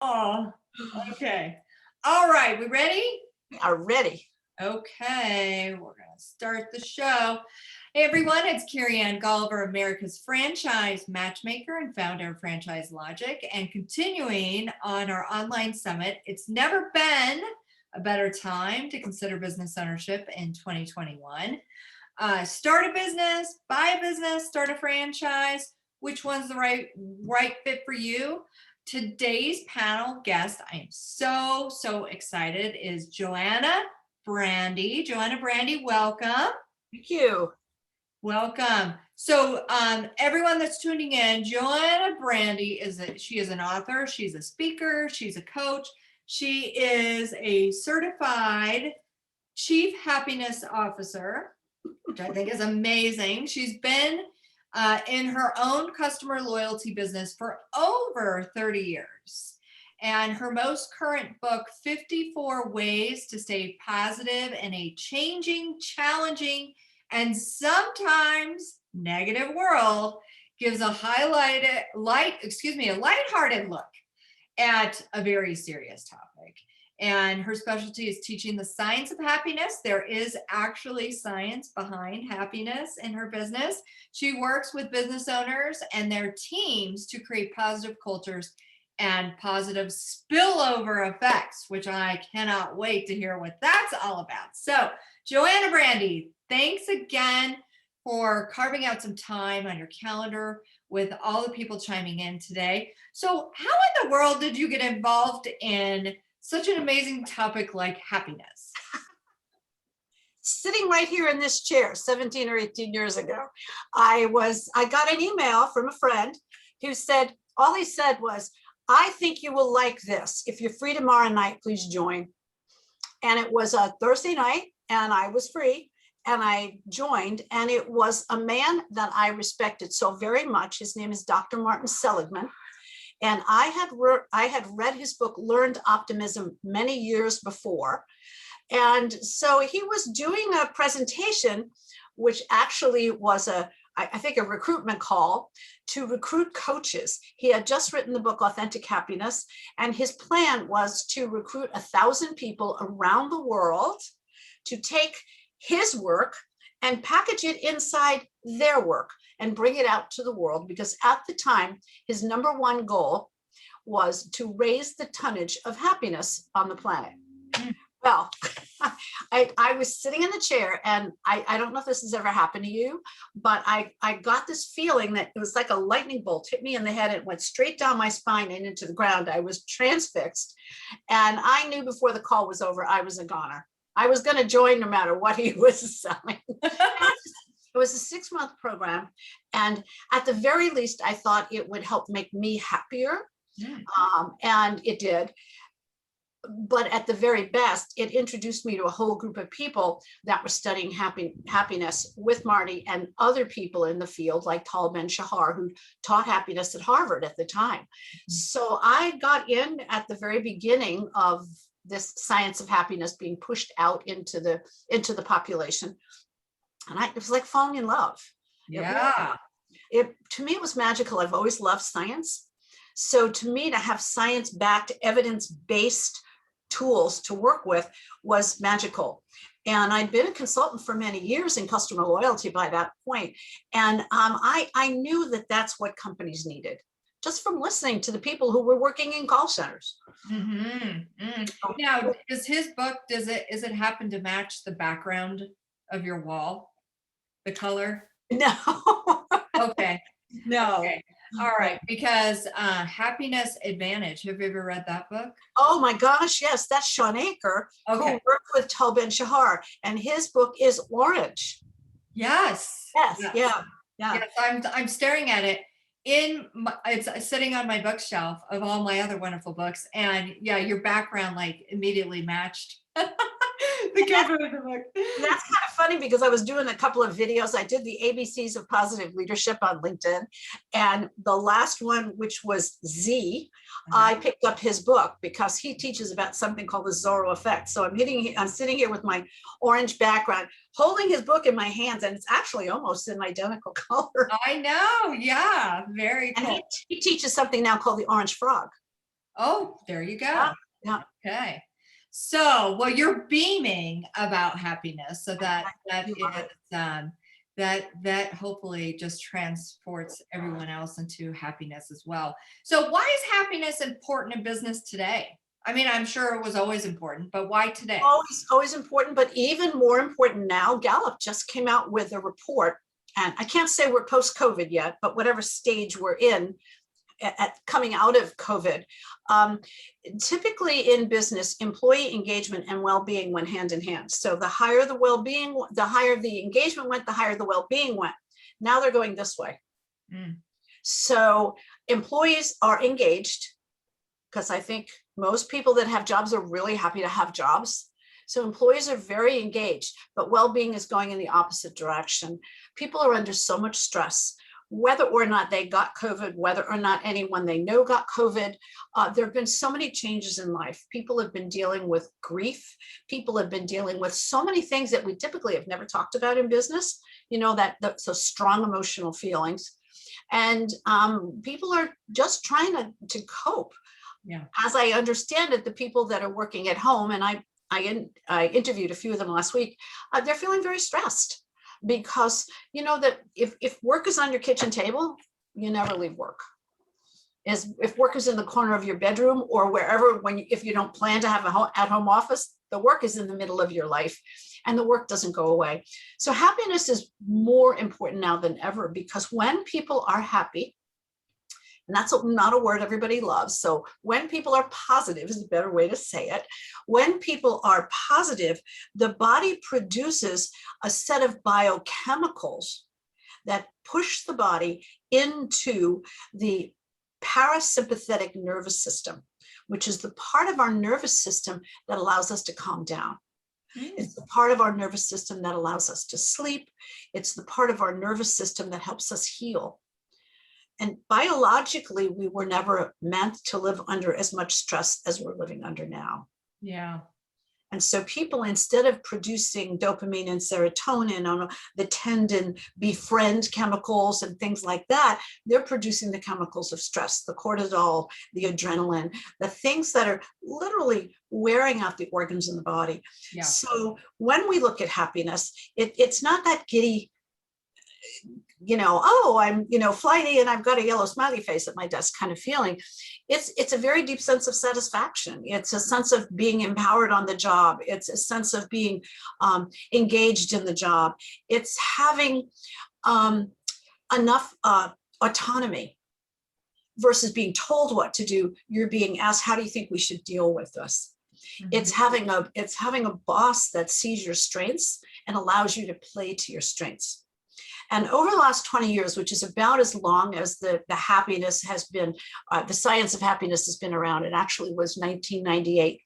Oh, okay. All right, we ready? We are ready. Okay, we're gonna start the show. Hey everyone, it's Careyann Golliver, America's franchise matchmaker and founder of Franchise Logic, and continuing on our online summit. It's never been a better time to consider business ownership in 2021. Start a business, buy a business, start a franchise. Which one's the right fit for you? Today's panel guest, I am so excited, is JoAnna Brandi. JoAnna Brandi, welcome. Thank you. Welcome. So everyone that's tuning in, JoAnna Brandi she is an author, she's a speaker, she's a coach, she is a certified Chief Happiness Officer, which I think is amazing. She's been in her own customer loyalty business for over 30 years. And her most current book, 54 Ways to Stay Positive in a Changing, Challenging, and Sometimes Negative World, gives a lighthearted look at a very serious topic. And her specialty is teaching the science of happiness. There is actually science behind happiness in her business. She works with business owners and their teams to create positive cultures and positive spillover effects, which I cannot wait to hear what that's all about. So, JoAnna Brandi, thanks again for carving out some time on your calendar with all the people chiming in today. So, how in the world did you get involved in such an amazing topic like happiness? Sitting right here in this chair 17 or 18 years ago, I got an email from a friend who said, all he said was, I think you will like this. If you're free tomorrow night, please join. And it was a Thursday night and I was free and I joined, and it was a man that I respected so very much. His name is Dr. Martin Seligman. And I had read his book, Learned Optimism, many years before. And so he was doing a presentation, which actually was I think a recruitment call to recruit coaches. He had just written the book, Authentic Happiness, and his plan was to recruit 1,000 people around the world to take his work and package it inside their work and bring it out to the world, because at the time, his number one goal was to raise the tonnage of happiness on the planet. Well, I was sitting in the chair, and I don't know if this has ever happened to you, but I got this feeling that it was like a lightning bolt hit me in the head. It went straight down my spine and into the ground. I was transfixed, and I knew before the call was over, I was a goner. I was going to join no matter what he was selling. It was a 6-month program. And at the very least, I thought it would help make me happier. And it did. But at the very best, it introduced me to a whole group of people that were studying happiness with Marty and other people in the field, like Tal Ben-Shahar, who taught happiness at Harvard at the time. So I got in at the very beginning of this science of happiness being pushed out into the population. And it was like falling in love. Yeah. To me, it was magical. I've always loved science. So to me, to have science-backed, evidence-based tools to work with was magical. And I'd been a consultant for many years in customer loyalty by that point. And I knew that that's what companies needed, just from listening to the people who were working in call centers. Now, does his book, is it happen to match the background of your wall? The color? No. Okay. No. Okay. All right. Because Happiness Advantage. Have you ever read that book? Oh my gosh, yes. That's Sean Aker, who worked with Tal Ben-Shahar, and his book is orange. Yes. Yes. Yeah. Yes, I'm staring at it. It's sitting on my bookshelf of all my other wonderful books. And yeah, your background like immediately matched the cover of the book. That's kind of funny because I was doing a couple of videos. I did the ABCs of positive leadership on LinkedIn. And the last one, which was Z, I picked up his book because he teaches about something called the Zorro effect. So I'm sitting here with my orange background, holding his book in my hands, and it's actually almost an identical color. I know. Yeah. Very cool. And he teaches something now called the orange frog. Oh, there you go. Yeah, yeah. Okay. So, well, you're beaming about happiness, so that You love is it. that hopefully just transports everyone else into happiness as well. So, why is happiness important in business today? I mean, I'm sure it was always important, but why today? Always important, but even more important now, Gallup just came out with a report, and I can't say we're post-COVID yet, but whatever stage we're in at coming out of COVID, typically in business, employee engagement and well-being went hand in hand. So the higher the well-being, the higher the engagement went, the higher the well-being went. Now they're going this way. Mm. So employees are engaged, because I think most people that have jobs are really happy to have jobs. So employees are very engaged, but well-being is going in the opposite direction. People are under so much stress, whether or not they got COVID, whether or not anyone they know got COVID. There have been so many changes in life. People have been dealing with grief. People have been dealing with so many things that we typically have never talked about in business, so strong emotional feelings. And people are just trying to cope. Yeah. As I understand it, the people that are working at home, and I interviewed a few of them last week, they're feeling very stressed, because that if work is on your kitchen table, you never leave work. If work is in the corner of your bedroom or wherever, if you don't plan to have at-home office, the work is in the middle of your life, and the work doesn't go away. So happiness is more important now than ever, because when people are happy, and that's not a word everybody loves. So when people are positive is a better way to say it. When people are positive, the body produces a set of biochemicals that push the body into the parasympathetic nervous system, which is the part of our nervous system that allows us to calm down. It's the part of our nervous system that allows us to sleep. It's the part of our nervous system that helps us heal. And biologically, we were never meant to live under as much stress as we're living under now. Yeah. And so people, instead of producing dopamine and serotonin on the tendon befriend chemicals and things like that, they're producing the chemicals of stress, the cortisol, the adrenaline, the things that are literally wearing out the organs in the body. Yeah. So when we look at happiness, it's not that giddy, oh, I'm, flighty and I've got a yellow smiley face at my desk kind of feeling. It's a very deep sense of satisfaction. It's a sense of being empowered on the job. It's a sense of being engaged in the job. It's having enough autonomy versus being told what to do. You're being asked, how do you think we should deal with this? Mm-hmm. It's having a boss that sees your strengths and allows you to play to your strengths. And over the last 20 years, which is about as long as the happiness has been, the science of happiness has been around. It actually was 1998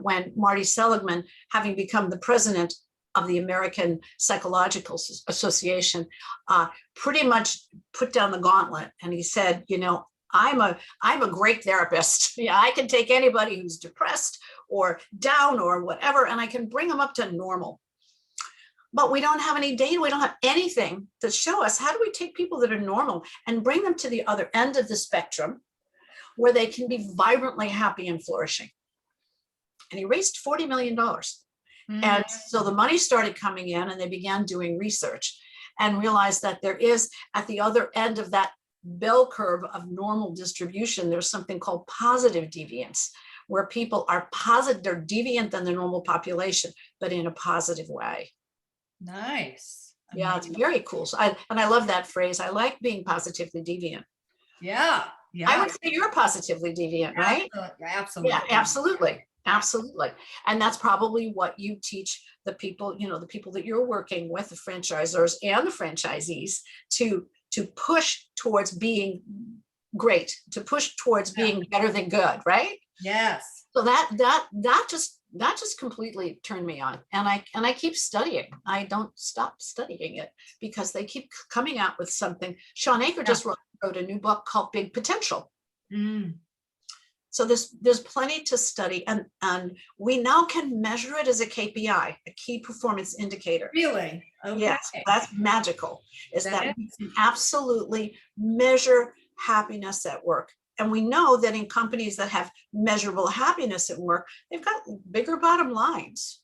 when Marty Seligman, having become the president of the American Psychological Association, pretty much put down the gauntlet. And he said, I'm a great therapist. Yeah, I can take anybody who's depressed or down or whatever, and I can bring them up to normal. But we don't have any data. We don't have anything to show us how do we take people that are normal and bring them to the other end of the spectrum where they can be vibrantly happy and flourishing. And he raised $40 million. Mm-hmm. And so the money started coming in, and they began doing research and realized that there is, at the other end of that bell curve of normal distribution, there's something called positive deviance, where people are positive, they're deviant than the normal population, but in a positive way. Nice. Yeah, it's very cool. So I love that phrase. I like being positively deviant. Yeah. I would say you're positively deviant, right? Absolutely. Yeah, absolutely. Absolutely. And that's probably what you teach the people, the people that you're working with, the franchisors and the franchisees, to push towards being great, to push towards being better than good, right? Yes. So that just completely turned me on, and I keep studying. I don't stop studying it because they keep coming out with something. Shawn Achor just wrote a new book called Big Potential. Mm. So there's plenty to study, and we now can measure it as a KPI, a key performance indicator. Really? Okay. Yes, that's magical. That we can absolutely measure happiness at work. And we know that in companies that have measurable happiness at work, they've got bigger bottom lines.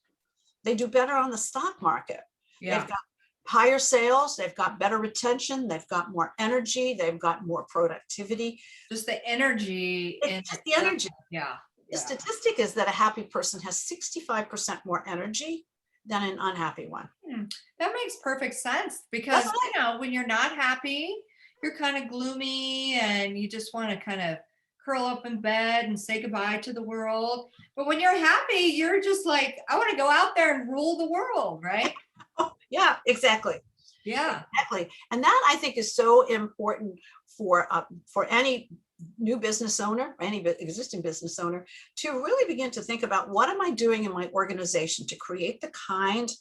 They do better on the stock market. Yeah. They've got higher sales, they've got better retention, they've got more energy, they've got more productivity. Just the energy. It's just the energy. Yeah. The statistic is that a happy person has 65% more energy than an unhappy one. That makes perfect sense, because you know, when you're not happy, you're kind of gloomy and you just want to kind of curl up in bed and say goodbye to the world. But when you're happy, you're just like, I want to go out there and rule the world, right? Oh, yeah, exactly. Yeah. Exactly. And that, I think, is so important for any new business owner, or any existing business owner, to really begin to think about, what am I doing in my organization to create the kind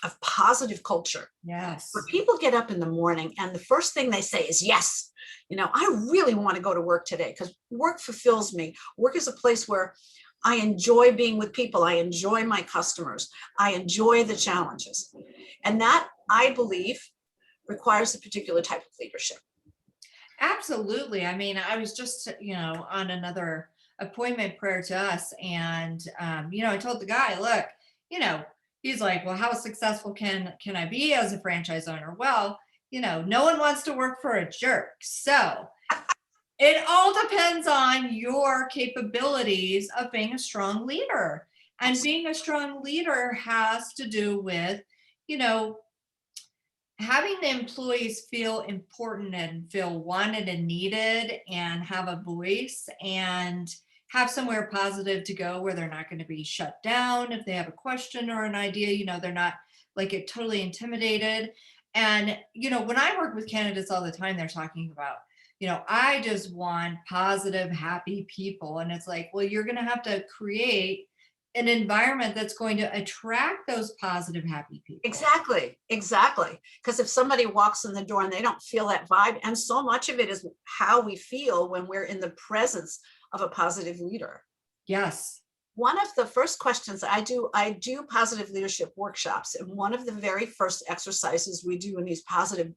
of positive culture Yes. where people get up in the morning and the first thing they say is, yes, you know, I really want to go to work today because work fulfills me. Work is a place where I enjoy being with people. I enjoy my customers. I enjoy the challenges. And that, I believe, requires a particular type of leadership. Absolutely. I mean, I was just, you know, on another appointment prior to us, and you know, I told the guy, look, you know, he's like, well, how successful can I be as a franchise owner? Well, you know, no one wants to work for a jerk. So it all depends on your capabilities of being a strong leader. And being a strong leader has to do with, you know, having the employees feel important and feel wanted and needed and have a voice and have somewhere positive to go where they're not going to be shut down if they have a question or an idea. You know, they're not like get totally intimidated. And, you know, when I work with candidates all the time, they're talking about, you know, I just want positive, happy people. And it's like, well, you're going to have to create an environment that's going to attract those positive, happy people. Exactly. Because if somebody walks in the door and they don't feel that vibe, and so much of it is how we feel when we're in the presence of a positive leader. Yes. One of the first questions I do positive leadership workshops, and one of the very first exercises we do in these positive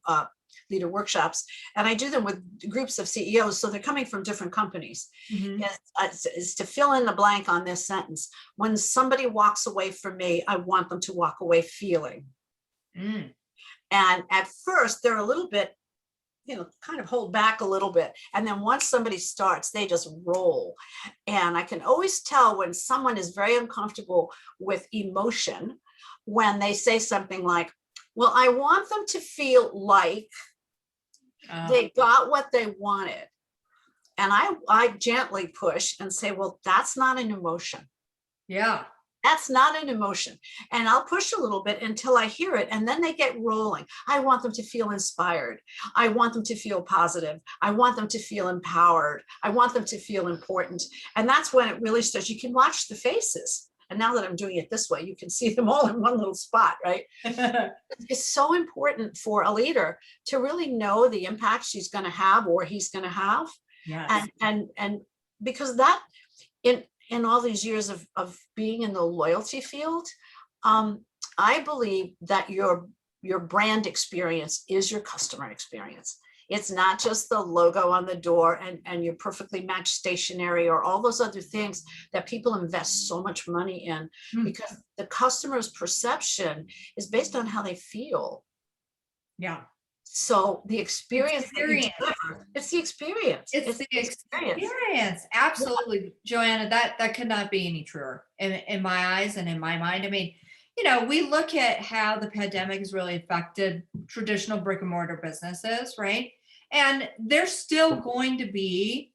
leader workshops, and I do them with groups of CEOs, so they're coming from different companies, is to fill in the blank on this sentence. When somebody walks away from me, I want them to walk away feeling. And at first, they're a little bit, you know, kind of hold back a little bit. And then once somebody starts, they just roll. And I can always tell when someone is very uncomfortable with emotion, when they say something like, well, I want them to feel like they got what they wanted. And I gently push and say, well, that's not an emotion. Yeah. That's not an emotion. And I'll push a little bit until I hear it. And then they get rolling. I want them to feel inspired. I want them to feel positive. I want them to feel empowered. I want them to feel important. And that's when it really starts. You can watch the faces. And now that I'm doing it this way, you can see them all in one little spot, right? It's so important for a leader to really know the impact she's going to have or he's going to have. Yes. And because that in all these years of being in the loyalty field, I believe that your brand experience is your customer experience. It's not just the logo on the door and your perfectly matched stationery or all those other things that people invest so much money in, because the customer's perception is based on how they feel. Yeah. So the experience that you deliver, it's the experience. It's the experience. Absolutely, JoAnna, that could not be any truer in my eyes and in my mind. I mean, you know, we look at how the pandemic has really affected traditional brick and mortar businesses, right? And there's still going to be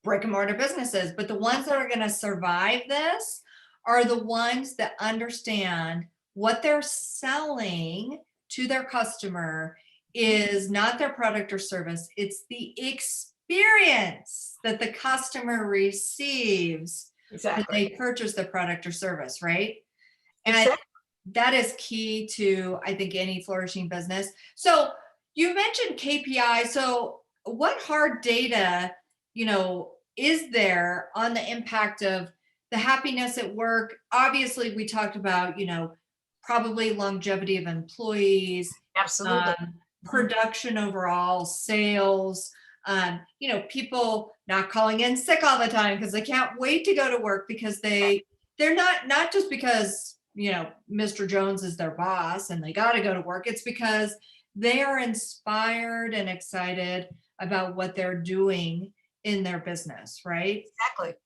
brick and mortar businesses, but the ones that are going to survive this are the ones that understand what they're selling to their customer is not their product or service. It's the experience that the customer receives when they purchase the product or service, right? And that is key to, I think, any flourishing business. So you mentioned KPI. So what hard data, you know, is there on the impact of the happiness at work? Obviously, we talked about, you know, probably longevity of employees. Absolutely. Production overall, sales, you know, people not calling in sick all the time because they can't wait to go to work, because they're not just because, you know, Mr. Jones is their boss and they got to go to work. It's because they are inspired and excited about what they're doing in their business, right?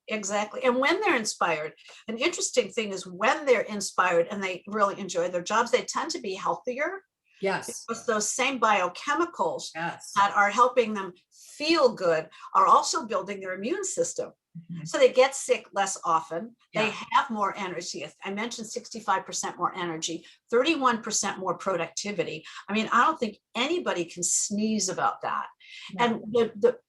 Exactly. And when they're inspired, an interesting thing is when they're inspired and they really enjoy their jobs, they tend to be healthier. Yes. Because those same biochemicals Yes. that are helping them feel good are also building their immune system. Mhm. So they get sick less often. They Yeah. have more energy. I mentioned 65% more energy, 31% more productivity. I mean, I don't think anybody can sneeze about that. No. And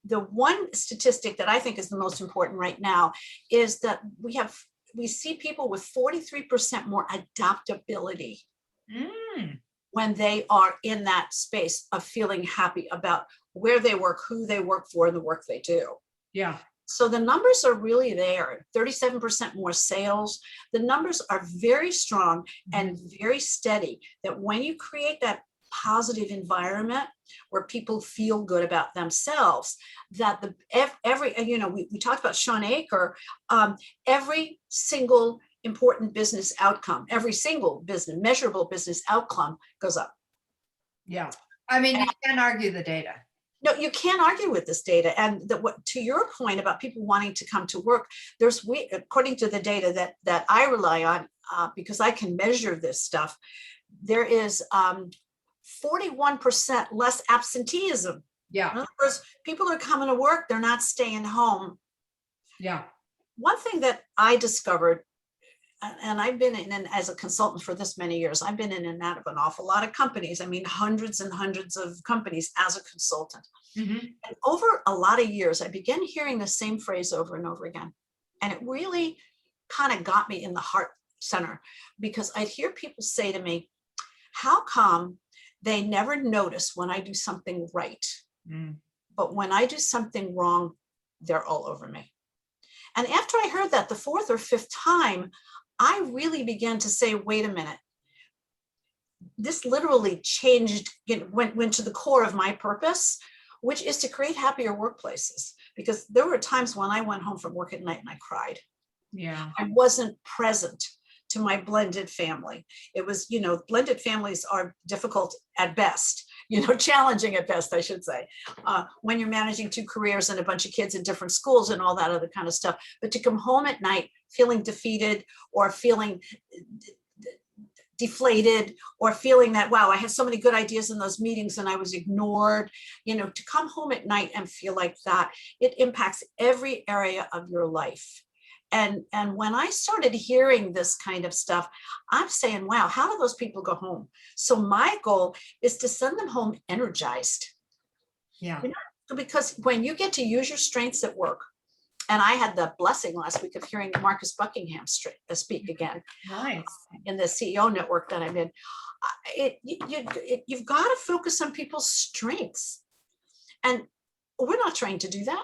the one statistic that I think is the most important right now is that we see people with 43% more adaptability when they are in that space of feeling happy about where they work, who they work for, and the work they do. Yeah. So the numbers are really there. 37% more sales. The numbers are very strong and very steady, that when you create that positive environment where people feel good about themselves, that every, you know, we talked about Sean Aker, every single important business outcome, every single business, measurable business outcome goes up. Yeah. I mean, you can't argue the data. No, you can't argue with this data. And to your point about people wanting to come to work, according to the data that I rely on, because I can measure this stuff, there is 41% less absenteeism. Yeah. In other words, people are coming to work, they're not staying home. Yeah. One thing that I discovered, and I've been in as a consultant for this many years, I've been in and out of an awful lot of companies. I mean, hundreds and hundreds of companies as a consultant. And over a lot of years, I began hearing the same phrase over and over again. And it really kind of got me in the heart center, because I'd hear people say to me, how come they never notice when I do something right, but when I do something wrong, they're all over me? And after I heard that the fourth or fifth time, I really began to say, wait a minute, this literally changed, went to the core of my purpose, which is to create happier workplaces. Because there were times when I went home from work at night and I cried. Yeah. I wasn't present to my blended family. It was, you know, blended families are difficult at best, you know, challenging at best, I should say, when you're managing 2 careers and a bunch of kids in different schools and all that other kind of stuff. But to come home at night feeling defeated, or feeling deflated, or feeling that, wow, I had so many good ideas in those meetings and I was ignored, you know, to come home at night and feel like that, it impacts every area of your life. And when I started hearing this kind of stuff, I'm saying, wow, how do those people go home? So my goal is to send them home energized. Yeah. You know, because when you get to use your strengths at work, and I had the blessing last week of hearing Marcus Buckingham speak again. Nice. In the CEO network that I'm in, you've got to focus on people's strengths. And we're not trained to do that.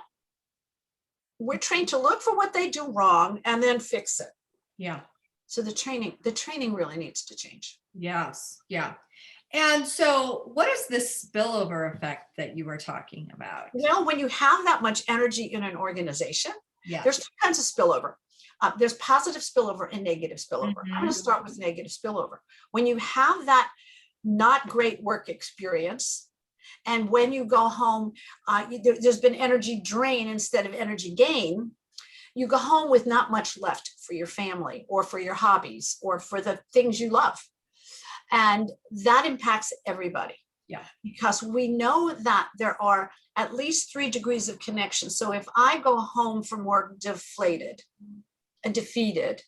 We're trained to look for what they do wrong and then fix it. Yeah. So the training really needs to change. Yes. Yeah. And so what is this spillover effect that you were talking about? Well, when you have that much energy in an organization, there's 2 kinds of spillover. There's positive spillover and negative spillover. I'm going to start with negative spillover. When you have that not great work experience, and when you go home, there's been energy drain instead of energy gain, you go home with not much left for your family or for your hobbies or for the things you love. And that impacts everybody. Yeah. Because we know that there are at least 3 degrees of connection. So if I go home from work deflated and defeated,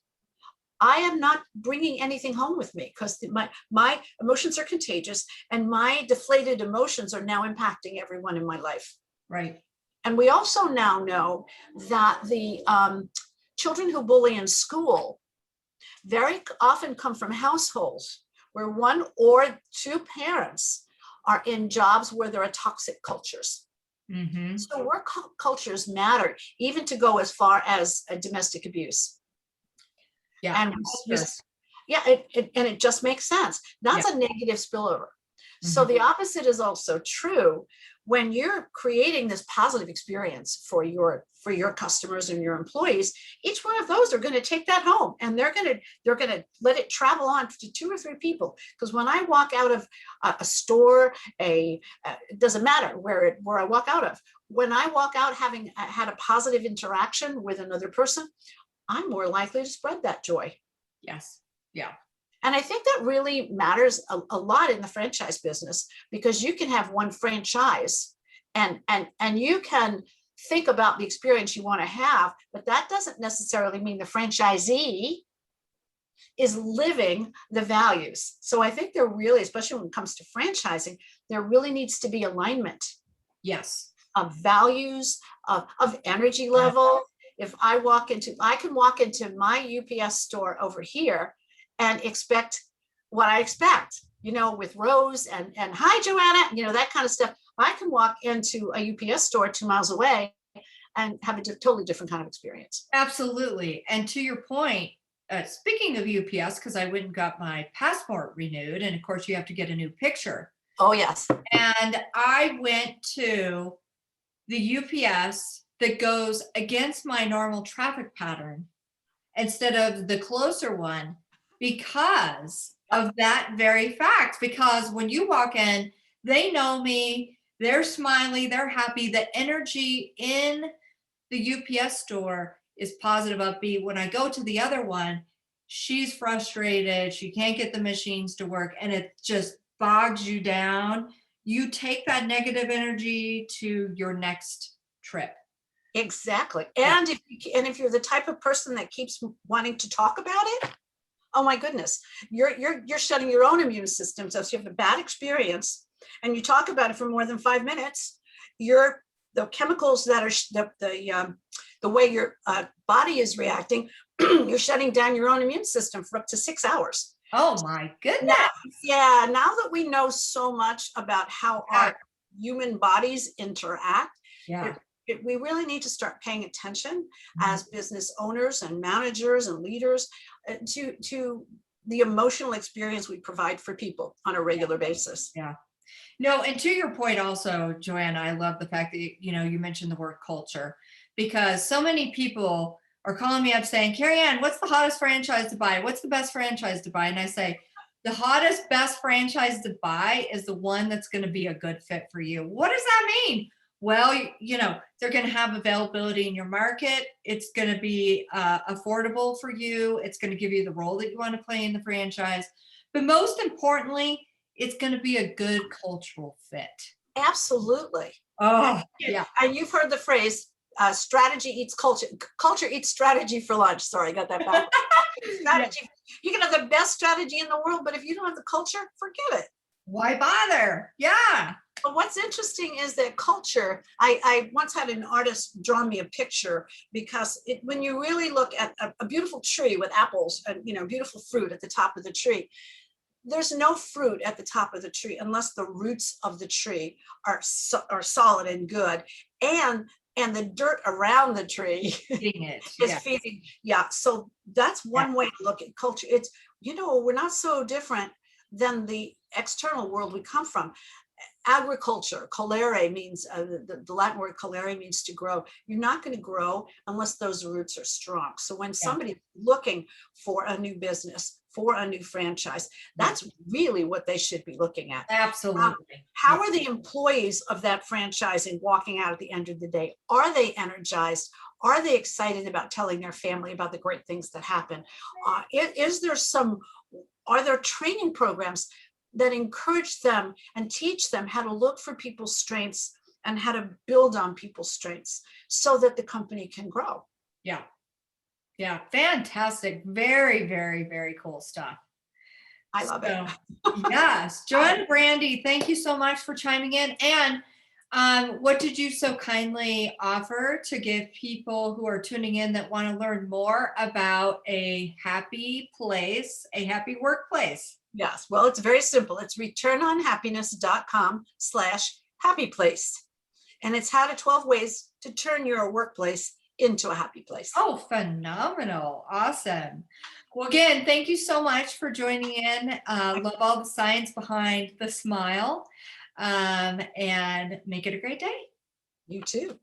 I am not bringing anything home with me, because my emotions are contagious, and my deflated emotions are now impacting everyone in my life. Right. And we also now know that the children who bully in school very often come from households where 1 or 2 parents are in jobs where there are toxic cultures. So work cultures matter, even to go as far as domestic abuse. Yeah. And it just makes sense. That's a negative spillover. So Mhm. the opposite is also true. When you're creating this positive experience for your customers and your employees, each one of those are going to take that home, and they're going to let it travel on to 2 or 3 people. Because when I walk out of a store, it doesn't matter where I walk out of. When I walk out having had a positive interaction with another person, I'm more likely to spread that joy. Yes. Yeah. And I think that really matters a lot in the franchise business, because you can have one franchise and you can think about the experience you want to have, but that doesn't necessarily mean the franchisee is living the values. So I think there really, especially when it comes to franchising, there really needs to be alignment Yes. of values, of energy level. If I can walk into my UPS store over here and expect what I expect, with Rose and hi, JoAnna, that kind of stuff. I can walk into a UPS store 2 miles away and have a totally different kind of experience. Absolutely. And to your point, speaking of UPS, because I went and got my passport renewed, and of course you have to get a new picture. Oh, yes. And I went to the UPS that goes against my normal traffic pattern instead of the closer one, because of that very fact. Because when you walk in, they know me, they're smiley, they're happy. The energy in the UPS store is positive, upbeat. When I go to the other one, she's frustrated, she can't get the machines to work, and it just bogs you down. You take that negative energy to your next trip. Exactly. Yeah. And if you're the type of person that keeps wanting to talk about it, oh my goodness, you're shutting your own immune system. So if you have a bad experience and you talk about it for more than 5 minutes, the chemicals that are the way your body is reacting, you're shutting down your own immune system for up to 6 hours. Oh my goodness. Now that we know so much about how our human bodies interact, Yeah. We really need to start paying attention as business owners and managers and leaders to the emotional experience we provide for people on a regular basis. Yeah. No, and to your point also, JoAnna, I love the fact that, you mentioned the word culture, because so many people are calling me up saying, Careyann, what's the hottest franchise to buy? What's the best franchise to buy? And I say, the hottest, best franchise to buy is the one that's going to be a good fit for you. What does that mean? Well, they're going to have availability in your market. It's going to be affordable for you. It's going to give you the role that you want to play in the franchise. But most importantly, it's going to be a good cultural fit. Absolutely. Oh, yeah. And you've heard the phrase, strategy eats culture. Culture eats strategy for lunch. Sorry, I got that back. Strategy. Yeah. You can have the best strategy in the world, but if you don't have the culture, forget it. Why bother? Yeah. But what's interesting is that culture, I once had an artist draw me a picture, because when you really look at a beautiful tree with apples and beautiful fruit at the top of the tree, there's no fruit at the top of the tree unless the roots of the tree are solid and good, and the dirt around the tree is feeding. Yeah. So that's one way to look at culture. It's, we're not so different than the external world we come from. Agriculture, colere means, the Latin word colere means to grow. You're not going to grow unless those roots are strong. So when somebody's looking for a new business, for a new franchise, that's really what they should be looking at. Absolutely. How are the employees of that franchising walking out at the end of the day? Are they energized? Are they excited about telling their family about the great things that happen? Are there training programs that encourage them and teach them how to look for people's strengths and how to build on people's strengths so that the company can grow? Yeah. Yeah. Fantastic. Very, very, very cool stuff. I love it. Yes. JoAnna, Brandi, thank you so much for chiming in. And what did you so kindly offer to give people who are tuning in that want to learn more about a happy place, a happy workplace? Yes. Well, it's very simple. It's returnonhappiness.com/happy place. And it's how to 12 ways to turn your workplace into a happy place. Oh, phenomenal. Awesome. Well, again, thank you so much for joining in. Love all the science behind the smile, and make it a great day. You too.